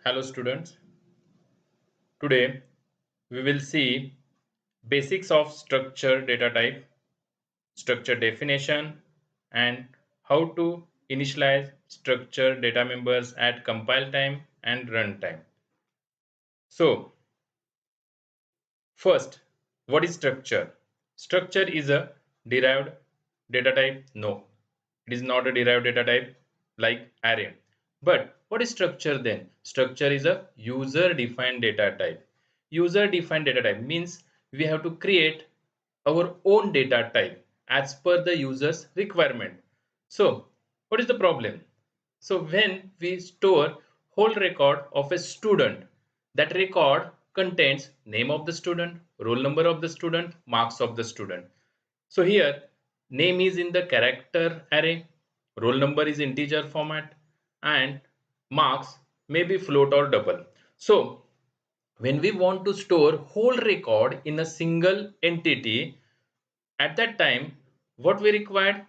Hello students. Today we will see basics of structure data type, structure definition, and how to initialize structure data members at compile time and run time. So first, what is structure? Structure is a derived data type? No, it is not a derived data type like array. But what is structure then? Structure is a user defined data type. User defined data type means we have to create our own data type as per the user's requirement. So what is the problem? So when we store whole record of a student, that record contains name of the student, roll number of the student, marks of the student. So here name is in the character array, roll number is integer format, and marks may be float or double. So when we want to store whole record in a single entity, at that time what we required,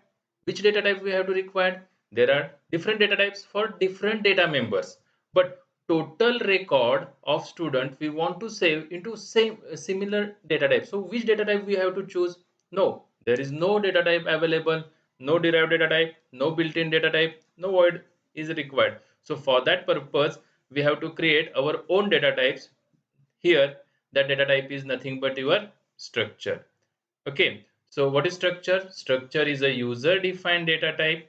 which data type we have to require, there are different data types for different data members, but total record of student we want to save into same similar data type. So which data type we have to choose? No, there is no data type available, no derived data type, no built-in data type, no void is required. So for that purpose we have to create our own data types. Here that data type is nothing but your structure. Okay, so what is structure? Structure is a user defined data type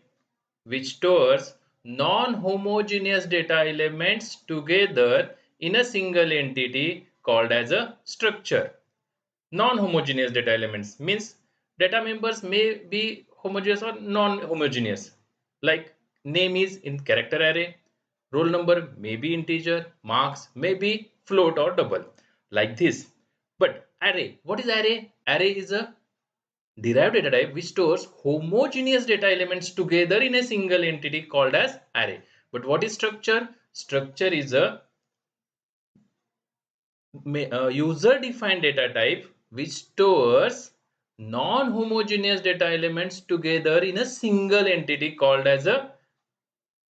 which stores non-homogeneous data elements together in a single entity called as a structure. Non-homogeneous data elements means data members may be homogeneous or non-homogeneous. Like name is in character array, roll number may be integer, marks may be float or double, like this. But array, what is array? Array is a derived data type which stores homogeneous data elements together in a single entity called as array. But what is structure? Structure is a user defined data type which stores non-homogeneous data elements together in a single entity called as a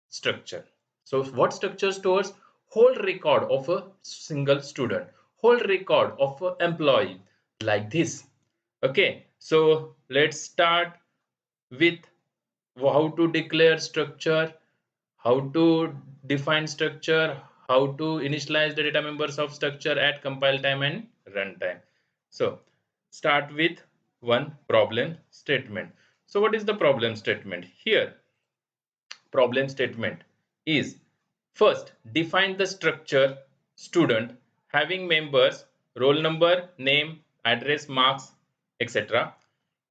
structure. So what structure stores? Whole record of a single student, whole record of an employee, like this. Okay, so let's start with how to declare structure, how to define structure, how to initialize the data members of structure at compile time and runtime. So start with one problem statement. So what is the problem statement? Here problem statement is, first define the structure student having members roll number, name, address, marks, etc.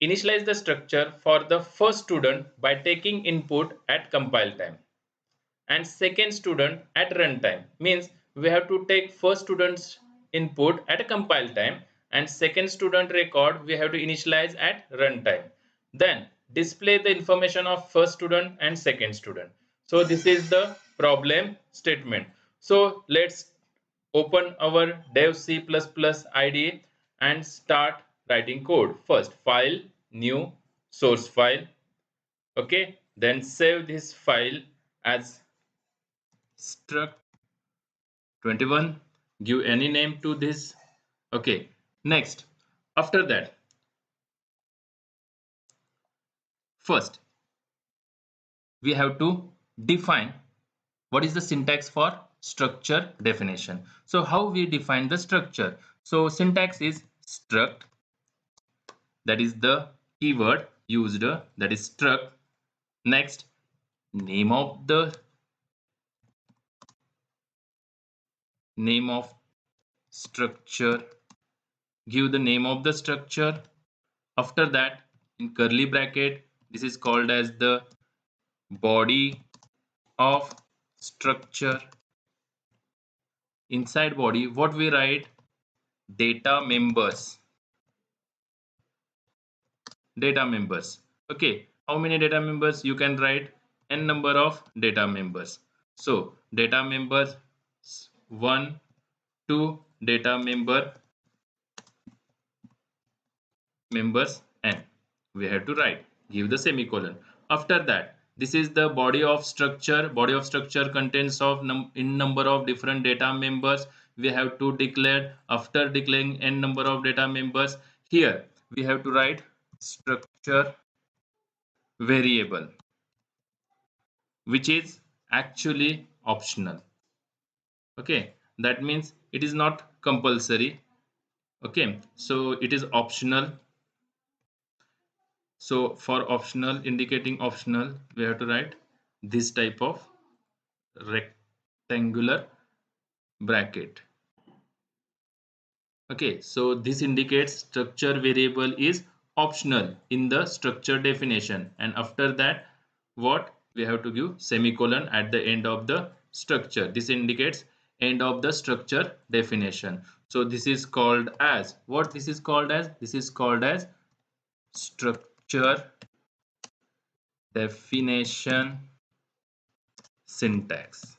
Initialize the structure for the first student by taking input at compile time and second student at runtime. Means we have to take first student's input at a compile time and second student record we have to initialize at runtime. Then display the information of first student and second student. So this is the problem statement. So let's open our dev C++ IDE and start writing code. First file, new, source file. Okay, then save this file as struct 21, give any name to this. Okay, next, after that, first we have to define what is the syntax for structure definition. So how we define the structure? So syntax is struct, that is the keyword used, that is struct. Next, name of the name of structure, give the name of the structure. After that, in curly bracket, this is called as the body of structure. Inside body, what we write? Data members. Data members. Okay, how many data members? You can write n number of data members. So data members 1, 2, data members n. We have to write, give the semicolon. After that, This is the body of structure. Body of structure contains of in number of different data members. We have to declare, after declaring n number of data members, here we have to write structure variable, which is actually optional. Okay, that means it is not compulsory. Okay, so it is optional. So for optional, indicating optional, we have to write this type of rectangular bracket. Okay, so this indicates structure variable is optional in the structure definition, and after that what we have to give semicolon at the end of the structure. This indicates end of the structure definition. So this is called as what? This is called as, this is called as structure definition syntax.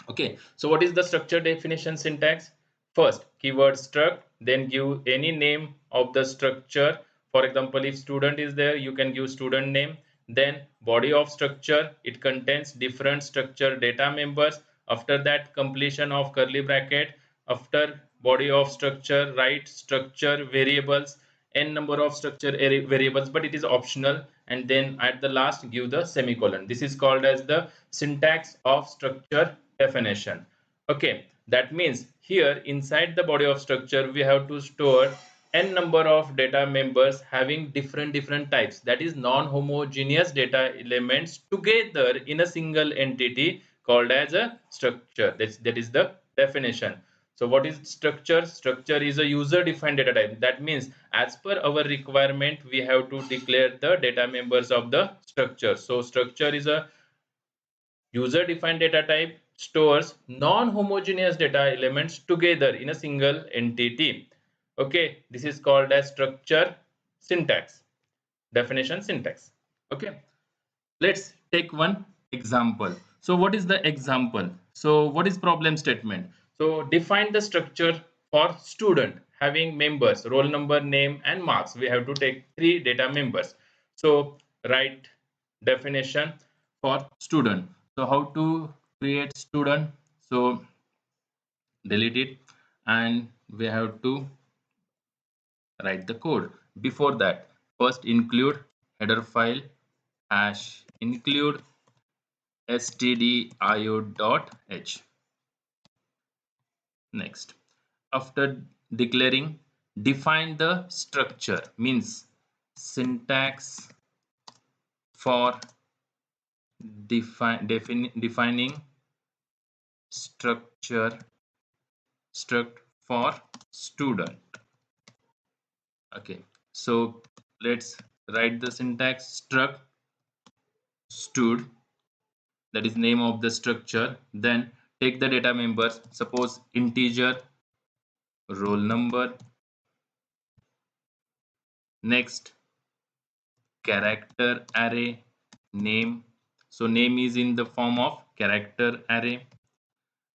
Okay, so what is the structure definition syntax? First, keyword struct, then give any name of the structure. For example, if student is there, you can give student name. Then body of structure, it contains different structure data members. After that, completion of curly bracket. After body of structure, write structure variables, n number of structure variables, but it is optional, and then at the last give the semicolon. This is called as the syntax of structure definition. Okay, that means here inside the body of structure we have to store n number of data members having different types, that is non-homogeneous data elements together in a single entity called as a structure. That is the definition. So what is structure? Structure is a user defined data type. That means as per our requirement we have to declare the data members of the structure. So structure is a user defined data type, stores non-homogeneous data elements together in a single entity. Okay, this is called as structure syntax, definition syntax. Okay, let's take one example. So what is the example? So what is problem statement? So define the structure for student having members, roll number, name and marks. We have to take 3 data members. So write definition for student. So how to create student? So delete it, and we have to write the code. Before that, first include header file hash include stdio.h. Next, after declaring, define the structure, means syntax for defining structure struct for student. Okay, so let's write the syntax struct stud, that is name of the structure, then take the data members, suppose integer, roll number, next character array, name, so name is in the form of character array.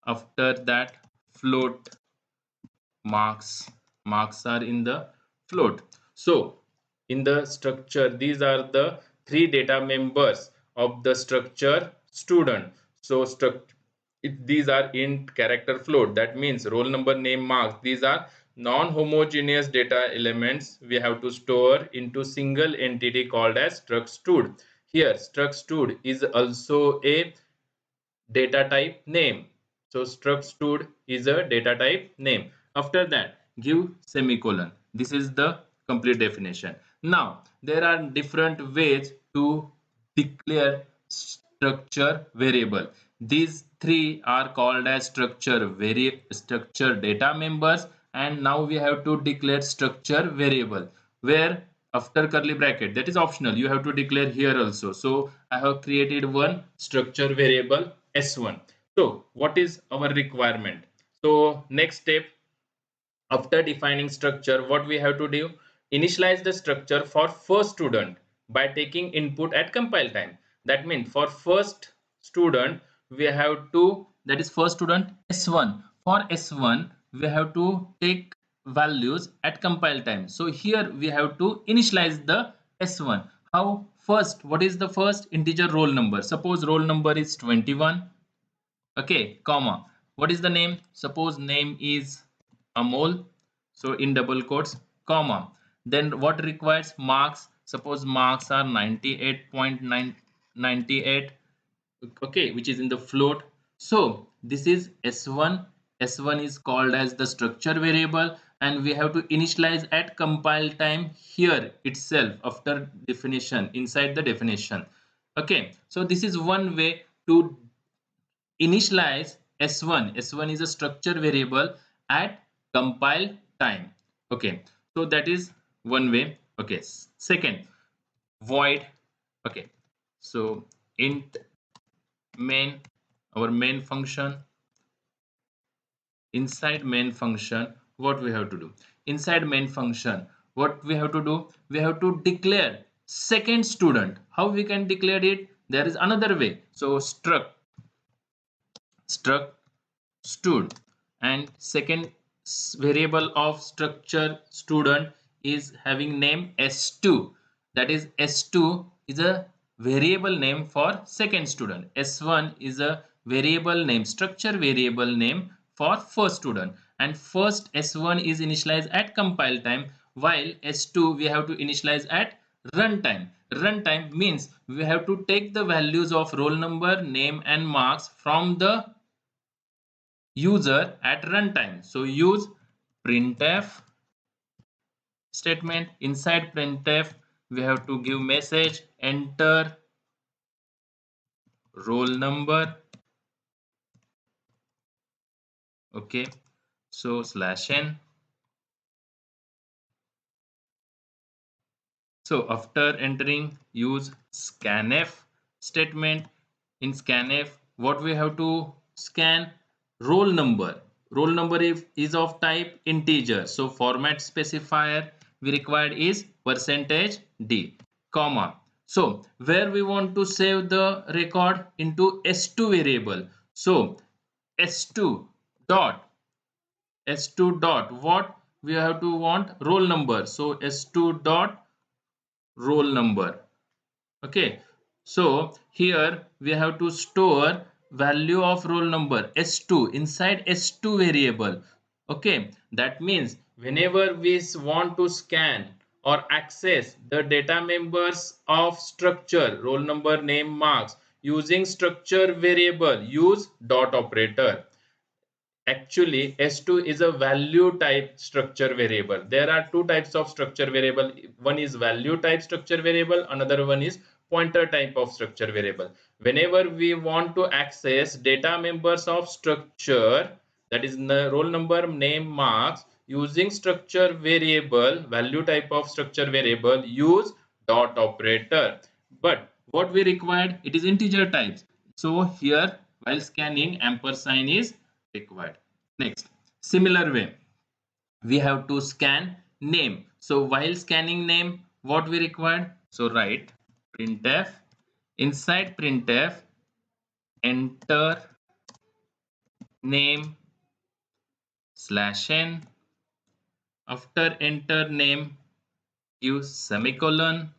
After that, float, marks are in the float. So in the structure these are the 3 data members of the structure student. So these are in character float, that means roll number, name, marks, these are non-homogeneous data elements we have to store into single entity called as struct stud. Here struct stud is also a data type name. So struct stud is a data type name. After that, give semicolon. This is the complete definition. Now there are different ways to declare structure variable. These 3 are called as structure data members, and now we have to declare structure variable, where after curly bracket, that is optional, you have to declare here also. So I have created one structure variable s1. So what is our requirement? So next step, after defining structure, what we have to do? Initialize the structure for first student by taking input at compile time. That means for first student we have to, that is first student s1. For s1 we have to take values at compile time. So here we have to initialize the s1. How? First, what is the first integer roll number? Suppose roll number is 21. Okay, comma. What is the name? Suppose name is Amol. So in double quotes, comma. Then what requires marks? Suppose marks are 98.998. Okay, which is in the float. So this is S1. S1 is called as the structure variable, and we have to initialize at compile time here itself after definition, inside the definition. Okay, so this is one way to initialize S1. S1 is a structure variable at compile time. Okay, so that is one way. Okay, second, void. Okay, so int main, our main function. Inside main function, what we have to do? Inside main function, what we have to do? We have to declare second student. How we can declare it? There is another way. So struct stud, and second variable of structure student is having name s2. That is, s2 is a variable name for second student. S1 is a variable name, structure variable name for first student, and first S1 is initialized at compile time, while S2 we have to initialize at runtime. Runtime means we have to take the values of roll number, name and marks from the user at runtime. So use printf statement. Inside printf we have to give message enter roll number. Okay, so /n. So after entering, use scanf statement. In scanf, what we have to scan? Roll number. Roll number is of type integer. So format specifier we required is %d, comma. So where we want to save the record? Into s2 variable. So s2 dot s2 dot what we have to want? Roll number. So s2 dot roll number. Okay, so here we have to store value of roll number s2 inside s2 variable. Okay, that means whenever we want to scan or access the data members of structure roll number, name, marks using structure variable, use dot operator. Actually, S2 is a value type structure variable. There are two types of structure variable. One is value type structure variable, another one is pointer type of structure variable. Whenever we want to access data members of structure, that is the roll number, name, marks, using structure variable, value type of structure variable, use dot operator. But what we required? It is integer types. So here, while scanning, ampersand is required. Next, similar way, we have to scan name. So while scanning name, what we required? So write printf. Inside printf, enter name /n. After enter name, use semicolon.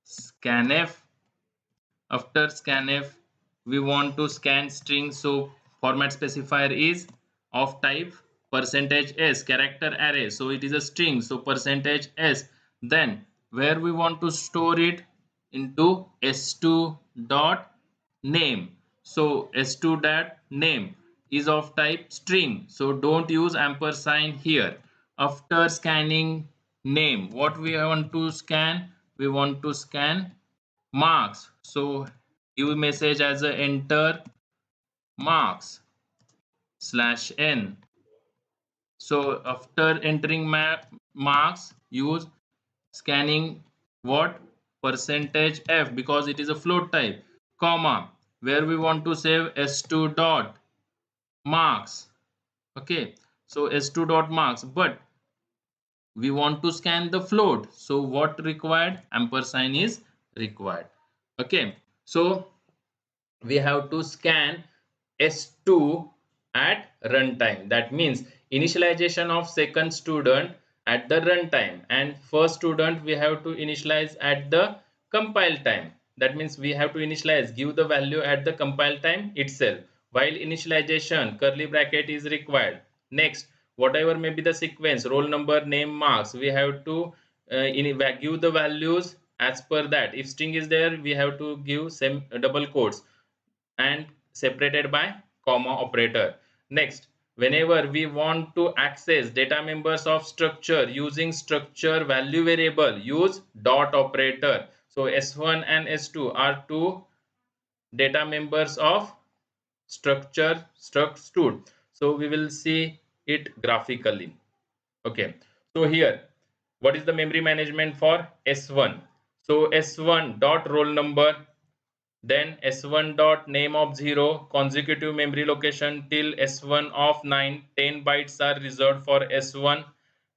Scanf. After scanf, we want to scan string. So format specifier is of type %s, character array. So it is a string. So %s. Then where we want to store it? Into s2 dot name. So s2 dot name is of type string. So don't use ampersand here. After scanning name, what we want to scan? We want to scan marks. So give message as a enter marks /n. So after entering marks, use scanning what? %f, because it is a float type, comma, where we want to save s2 dot marks. Okay, so s2 dot marks, but we want to scan the float. So what required? Ampersand is required. Okay, so we have to scan S2 at runtime. That means initialization of second student at the runtime, and first student we have to initialize at the compile time. That means we have to initialize, give the value at the compile time itself. While initialization, curly bracket is required. Next, whatever may be the sequence, roll number, name, marks, we have to give the values as per that. If string is there, we have to give double quotes and separated by comma operator. Next, whenever we want to access data members of structure using structure value variable, use dot operator. So S1 and S2 are two data members of structure struct stud. So we will see it graphically. Okay, so here what is the memory management for S1? So S1 dot roll number, then S1 dot name of 0, consecutive memory location till S1 of 9, 10 bytes are reserved for S1.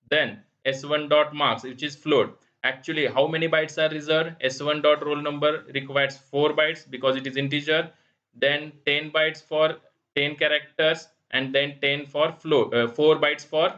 Then S1 dot marks, which is float. Actually, how many bytes are reserved? S1 dot roll number requires 4 bytes because it is integer. Then 10 bytes for 10 characters, and then 10 for float, 4 bytes for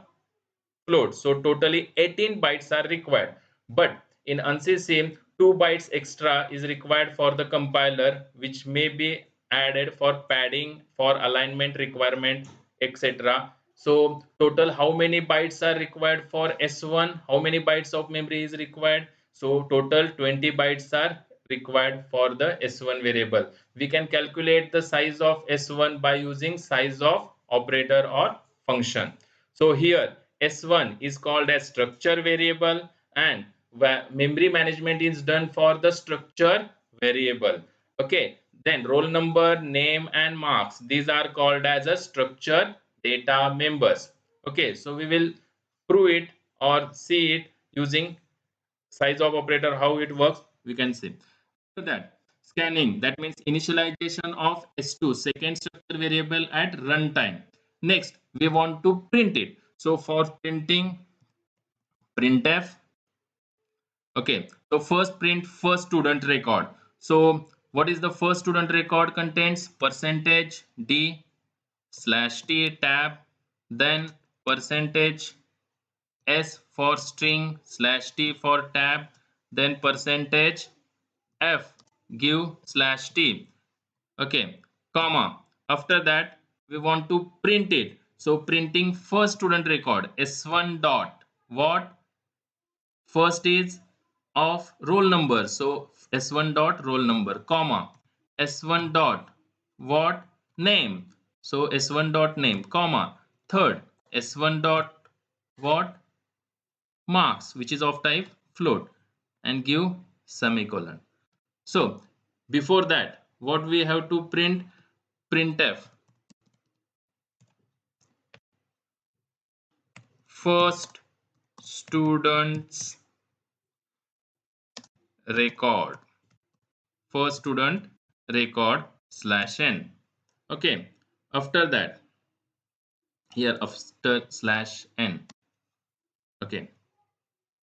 float. So totally 18 bytes are required. But in ANSYS SIM, 2 bytes extra is required for the compiler, which may be added for padding, for alignment requirement, etc. So total how many bytes are required for S1? How many bytes of memory is required? So total 20 bytes are required for the S1 variable. We can calculate the size of S1 by using size of operator or function. So here S1 is called as structure variable, and memory management is done for the structure variable. Okay, then roll number, name and marks, these are called as a structure data members. Okay, so we will prove it or see it using size of operator, how it works we can see. After that, scanning, that means initialization of S2 second structure variable at runtime. Next, we want to print it. So for printing, printf. Okay, so first print first student record. So what is the first student record contains? Percentage d slash t tab, then percentage s for string slash t for tab, then percentage f give slash t. Okay, comma. After that, we want to print it. So printing first student record s1 dot what? First is of roll number. So s1 dot roll number, comma, s1 dot what? Name. So s1 dot name, comma. Third, s1 dot what? Marks, which is of type float, and give semicolon. So before that, what we have to print? Printf first student's record, first student record slash n. Okay, after that, here after slash n. Okay,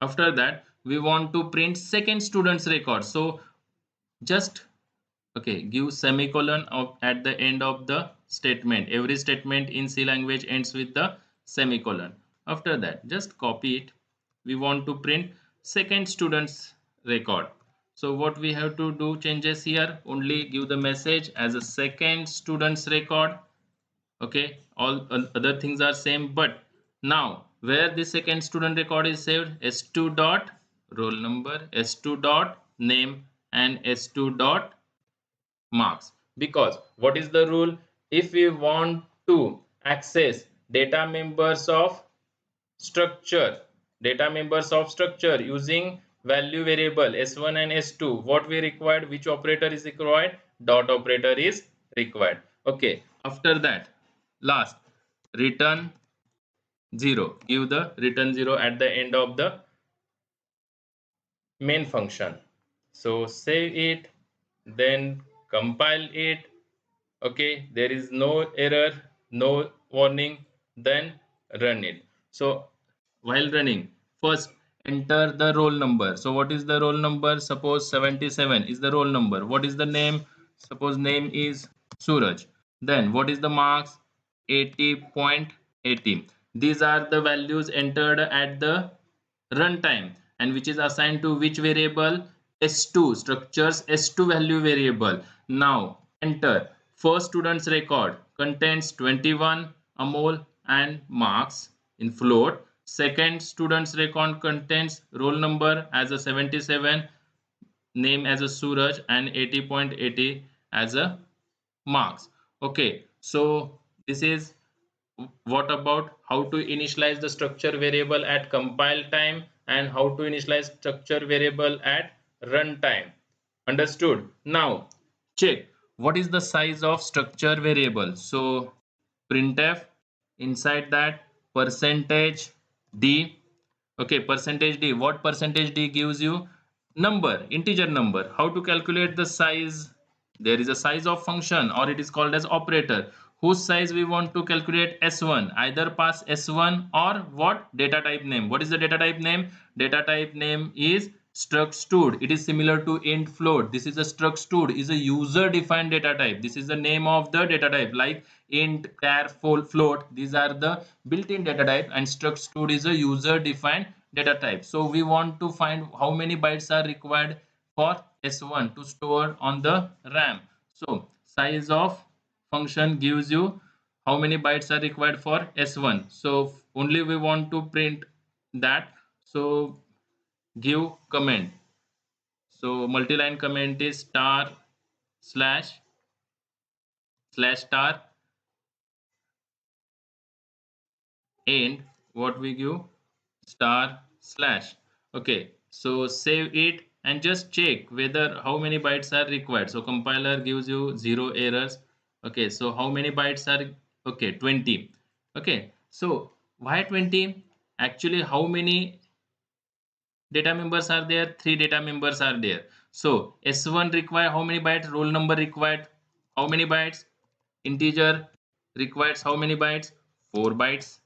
after that we want to print second student's record. So just okay, give semicolon of at the end of the statement. Every statement in C language ends with the semicolon. After that, just copy it. We want to print second student's record. So what we have to do changes here, only give the message as a second student's record. Okay, all other things are same, but now where the second student record is saved, s2 dot roll number, s2 dot name, and s2 dot marks. Because what is the rule? If we want to access data members of structure, using value variable s1 and s2, what we required, which operator is required? Dot operator is required. Okay, after that, last, return 0, give the return 0 at the end of the main function. So save it, then compile it. Okay, there is no error, no warning, then run it. So while running, first enter the roll number. So what is the roll number? Suppose 77 is the roll number. What is the name? Suppose name is Suraj. Then what is the marks? 80.80. These are the values entered at the runtime, and which is assigned to which variable? S2 structures S2 value variable. Now enter. First student's record contains 21 Amol and marks in float. Second student's record contains roll number as a 77, name as a Suraj, and 80.80 as a marks. Okay, so this is what about how to initialize the structure variable at compile time and how to initialize structure variable at runtime. Understood? Now check what is the size of structure variable. So printf, inside that percentage d. Okay, percentage d. What percentage d gives you? Number, integer number. How to calculate the size? There is a size of function, or it is called as operator, whose size we want to calculate s1. Either pass s1 or what? Data type name. What is the data type name? Data type name is struct stud. It is similar to int float. This is a struct stud, is a user defined data type. This is the name of the data type, like int, char, float. These are the built-in data type, and struct stud is a user defined data type. So we want to find how many bytes are required for s1 to store on the RAM. So size of function gives you how many bytes are required for s1. So only we want to print that. So give comment. So multi-line comment is star slash slash star and what we give? Star slash. Okay, so save it and just check whether how many bytes are required. So compiler gives you 0 errors. Okay, so how many bytes are? Okay, 20. Okay, so why 20? Actually, how many data members are there? 3 data members are there. So s1 require how many bytes? Roll number required how many bytes? Integer requires how many bytes? 4 bytes.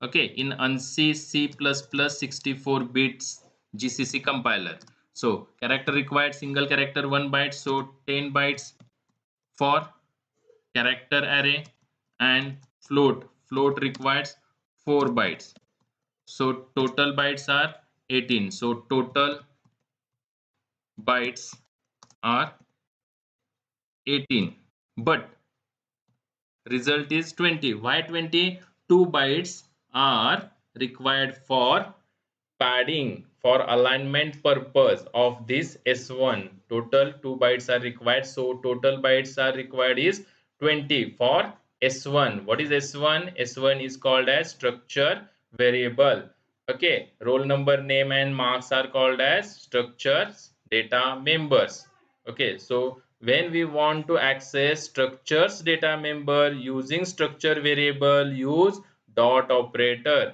Okay, in ANSI C++ 64 bits GCC compiler. So character required single character 1 byte, so 10 bytes for character array, and float requires 4 bytes. So total bytes are 18. So total bytes are 18. But result is 20. Why 20? 2 bytes are required for padding, for alignment purpose of this S1. Total 2 bytes are required. So total bytes are required is 20 for S1. What is S1? S1 is called as structure variable. Okay, roll number, name and marks are called as structures data members. Okay, so when we want to access structures data member using structure variable, use dot operator.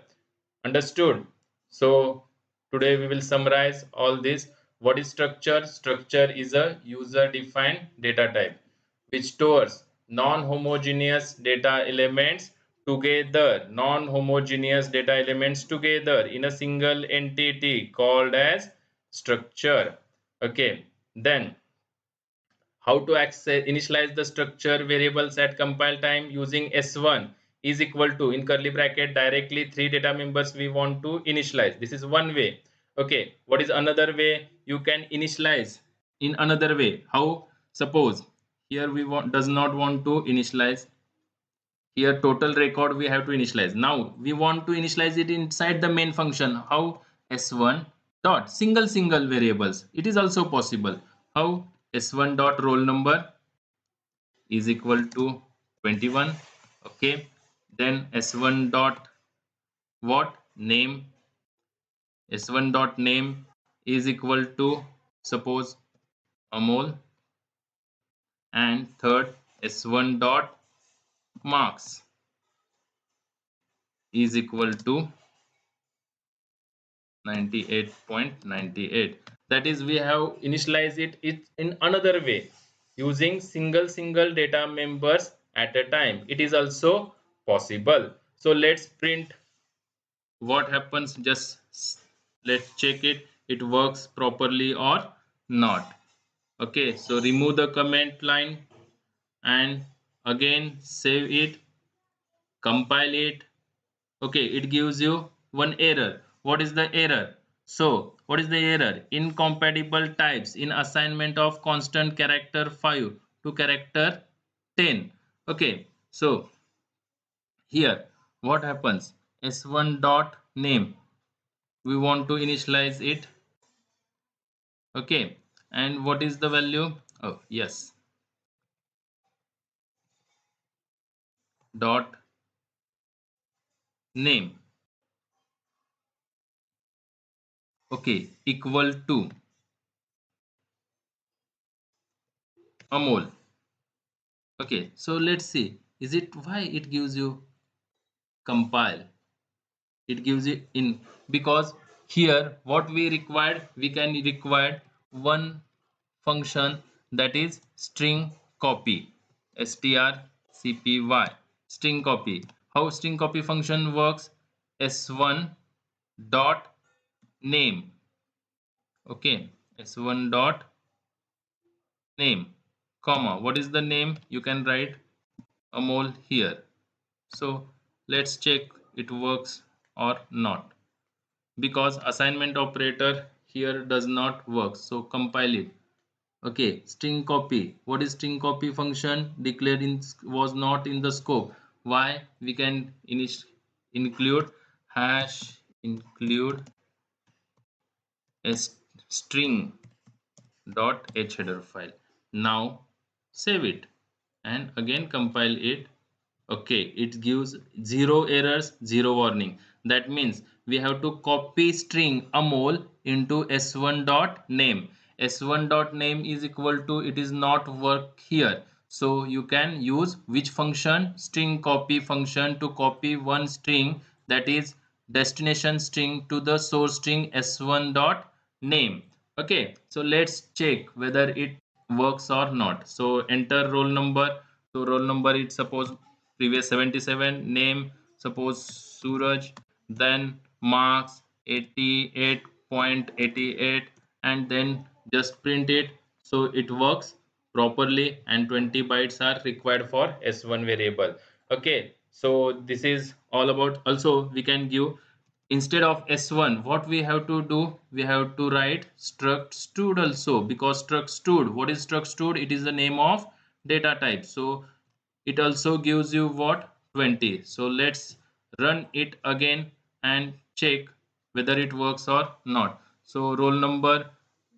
Understood? So today we will summarize all this. What is structure? Structure is a user defined data type which stores non-homogeneous data elements together, non-homogeneous data elements together in a single entity called as structure. Okay, then how to access initialize the structure variables at compile time using s1 is equal to, in curly bracket, directly 3 data members we want to initialize. This is one way. Okay, what is another way? You can initialize in another way. How? Suppose here we want does not want to initialize. Here total record we have to initialize. Now we want to initialize it inside the main function. How? S1 dot single variables. It is also possible. How? S1 dot roll number is equal to 21. Okay, then S1 dot what? Name. S1 dot name is equal to, suppose, Amol, and third S1 dot marks is equal to 98.98. That is, we have initialized it in another way using single data members at a time. It is also possible. So let's print what happens. Just let's check it works properly or not. Okay, so remove the comment line and again save it, compile it. Okay, it gives you one error. What is the error? So What is the error? Incompatible types in assignment of constant character 5 to character 10. Okay, so here what happens? S1 dot name, we want to initialize it. Okay, and what is the value? Oh yes, dot name, okay, equal to Amol. Okay, so let's see, is it why it gives you compile? It gives you in, because here what we required, we can require one function, that is string copy, strcpy, string copy. How string copy function works? S1 dot name, okay, S1 dot name, comma, what is the name? You can write Amol here. So let's check it works or not, because assignment operator here does not work. So compile it. Okay, string copy. What is string copy function? Declared in, was not in the scope. Why? We can include hash include a string dot h header file. Now save it and again compile it. Okay, it gives zero errors, zero warning. That means we have to copy string Amol into s1 dot name. S1 dot name is equal to, it is not work here. So you can use which function? String copy function to copy one string, that is destination string, to the source string s1 dot name. Okay, so let's check whether it works or not. So enter roll number. So roll number is suppose previous 77, name suppose Suraj, then marks 88.88, and then just print it. So it works properly and 20 bytes are required for s1 variable. Okay, so this is all about. Also we can give, instead of s1, what we have to do? We have to write struct stud also, because struct stud, what is struct stud? It is the name of data type. So it also gives you what? 20. So let's run it again and check whether it works or not. So roll number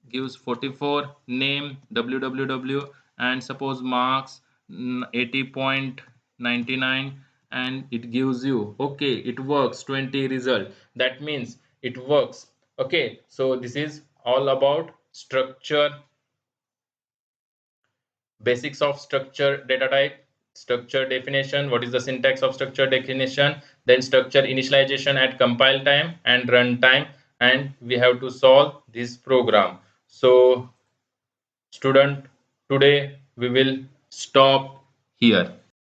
gives 44, name www, and suppose marks 80.99, and it gives you, okay, it works, 20 result. That means it works. Okay, so this is all about structure, basics of structure data type, structure definition, what is the syntax of structure definition, then structure initialization at compile time and run time, and we have to solve this program. So student, today we will stop here.